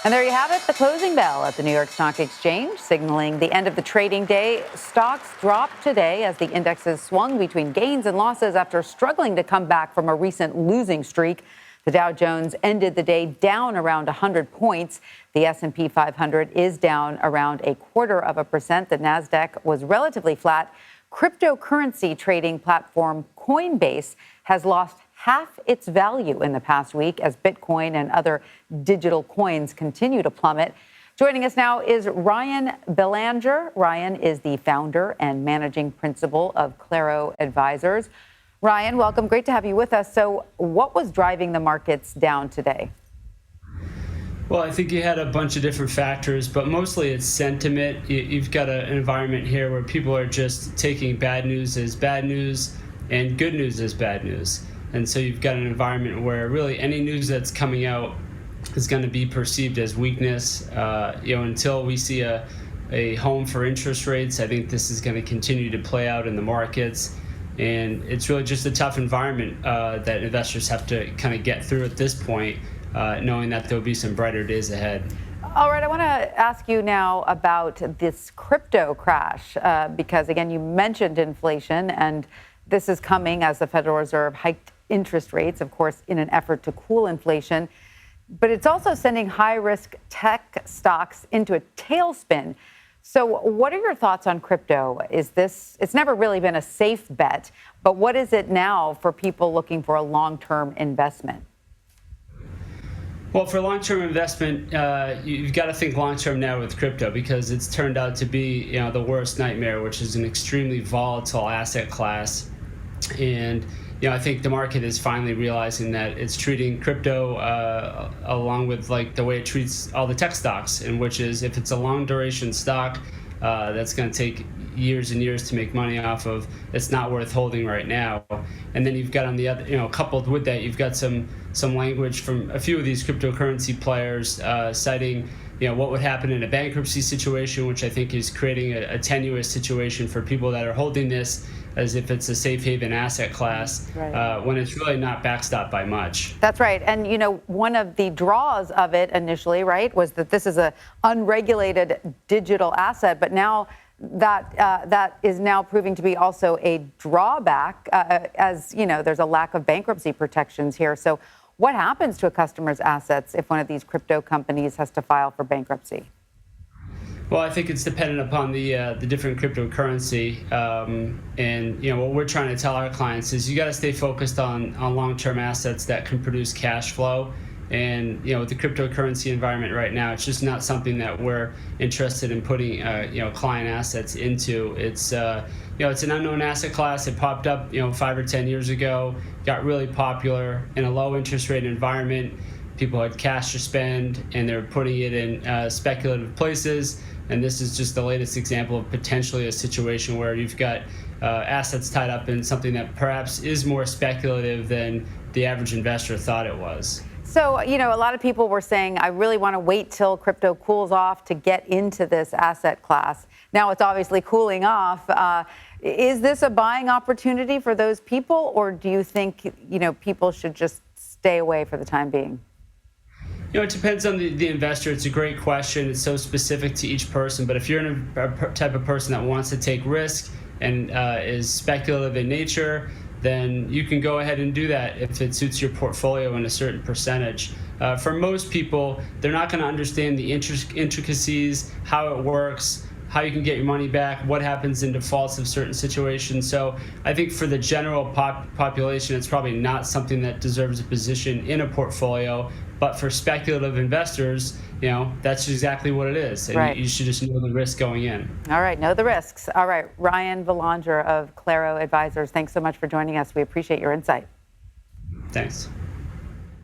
And there you have it, the closing bell at the New York Stock Exchange, signaling the end of the trading day. Stocks dropped today as the indexes swung between gains and losses after struggling to come back from a recent losing streak. The Dow Jones ended the day down around 100 points. The S&P 500 is down around 0.25%. The Nasdaq was relatively flat. Cryptocurrency trading platform Coinbase has lost half its value in the past week as Bitcoin and other digital coins continue to plummet. Joining us now is Ryan Belanger. Ryan is the founder and managing principal of Claro Advisors. Ryan, welcome. Great to have you with us. So what was driving the markets down today? Well, I think you had a bunch of different factors, but mostly it's sentiment. You've got an environment here where people are just taking bad news as bad news and good news as bad news. And so you've got an environment where really any news that's coming out is going to be perceived as weakness. Until we see a home for interest rates, I think this is going to continue to play out in the markets. And it's really just a tough environment that investors have to kind of get through at this point, knowing that there'll be some brighter days ahead. All right, I want to ask you now about this crypto crash, because, again, you mentioned inflation, and this is coming as the Federal Reserve hiked interest rates, of course, in an effort to cool inflation. But it's also sending high-risk tech stocks into a tailspin. So what are your thoughts on crypto? It's never really been a safe bet, but what is it now for people looking for a long-term investment? Well, for long-term investment, you've got to think long-term now with crypto because it's turned out to be, the worst nightmare, which is an extremely volatile asset class. And I think the market is finally realizing that it's treating crypto along with the way it treats all the tech stocks, and which is if it's a long duration stock that's going to take years and years to make money off of, it's not worth holding right now. And then you've got on the other, coupled with that, you've got some language from a few of these cryptocurrency players citing what would happen in a bankruptcy situation, which I think is creating a tenuous situation for people that are holding this as if it's a safe haven asset class, right, when it's really not backstopped by much. That's right. And, one of the draws of it initially, right, was that this is an unregulated digital asset. But now that is now proving to be also a drawback, as, there's a lack of bankruptcy protections here. So what happens to a customer's assets if one of these crypto companies has to file for bankruptcy? Well, I think it's dependent upon the different cryptocurrency, and what we're trying to tell our clients is you got to stay focused on long-term assets that can produce cash flow. And with the cryptocurrency environment right now, it's just not something that we're interested in putting client assets into. It's it's an unknown asset class. It popped up 5 or 10 years ago, got really popular in a low interest rate environment. People had cash to spend, and they're putting it in speculative places. And this is just the latest example of potentially a situation where you've got assets tied up in something that perhaps is more speculative than the average investor thought it was. So, a lot of people were saying, I really want to wait till crypto cools off to get into this asset class. Now it's obviously cooling off. Is this a buying opportunity for those people, or do you think, people should just stay away for the time being? It depends on the investor. It's a great question. It's so specific to each person. But if you're a type of person that wants to take risk and is speculative in nature, then you can go ahead and do that if it suits your portfolio in a certain percentage. For most people, they're not going to understand the intricacies, how it works, how you can get your money back, what happens in defaults of certain situations. So I think for the general population, it's probably not something that deserves a position in a portfolio. But for speculative investors, that's exactly what it is. And right, you should just know the risk going in. All right, know the risks. All right, Ryan Belanger of Claro Advisors, thanks so much for joining us. We appreciate your insight. Thanks.